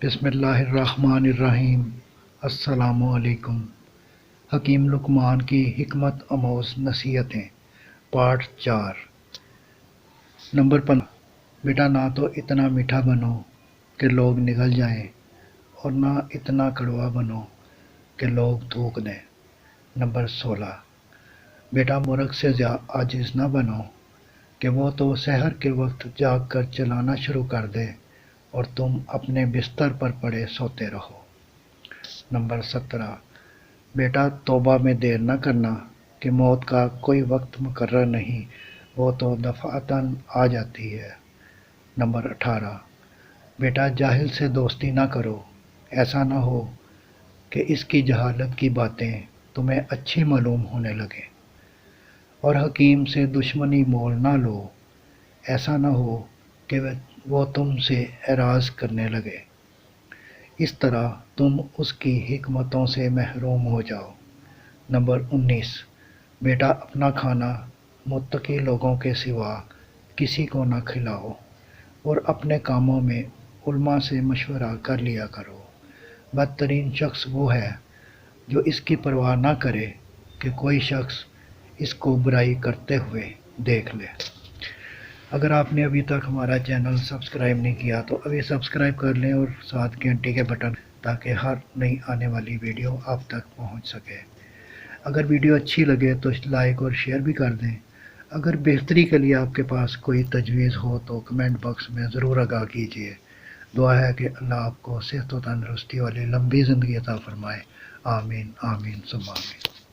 بسم اللہ الرحمن الرحیم۔ السلام علیکم۔ حکیم لقمان کی حکمت آموز نصیحتیں، پارٹ 4۔ نمبر 15۔ بیٹا نہ تو اتنا میٹھا بنو کہ لوگ نگل جائیں اور نہ اتنا کڑوا بنو کہ لوگ تھوک دیں۔ نمبر 16۔ بیٹا مرغ سے عاجز نہ بنو کہ وہ تو سحر کے وقت جاگ کر چلانا شروع کر دے اور تم اپنے بستر پر پڑے سوتے رہو۔ نمبر 17۔ بیٹا توبہ میں دیر نہ کرنا کہ موت کا کوئی وقت مقرر نہیں، وہ تو دفعتاً آ جاتی ہے۔ نمبر 18۔ بیٹا جاہل سے دوستی نہ کرو، ایسا نہ ہو کہ اس کی جہالت کی باتیں تمہیں اچھی معلوم ہونے لگیں، اور حکیم سے دشمنی مول نہ لو، ایسا نہ ہو کہ وہ تم سے اعراض کرنے لگے، اس طرح تم اس کی حکمتوں سے محروم ہو جاؤ۔ نمبر 19۔ بیٹا اپنا کھانا متقی لوگوں کے سوا کسی کو نہ کھلاؤ، اور اپنے کاموں میں علماء سے مشورہ کر لیا کرو۔ بدترین شخص وہ ہے جو اس کی پرواہ نہ کرے کہ کوئی شخص اس کو برائی کرتے ہوئے دیکھ لے۔ اگر آپ نے ابھی تک ہمارا چینل سبسکرائب نہیں کیا تو ابھی سبسکرائب کر لیں اور ساتھ گھنٹی کے بٹن، تاکہ ہر نئی آنے والی ویڈیو آپ تک پہنچ سکے۔ اگر ویڈیو اچھی لگے تو لائک اور شیئر بھی کر دیں۔ اگر بہتری کے لیے آپ کے پاس کوئی تجویز ہو تو کمنٹ باکس میں ضرور آگاہ کیجیے۔ دعا ہے کہ اللہ آپ کو صحت و تندرستی والی لمبی زندگی عطا فرمائے۔ آمین آمین ثم آمین۔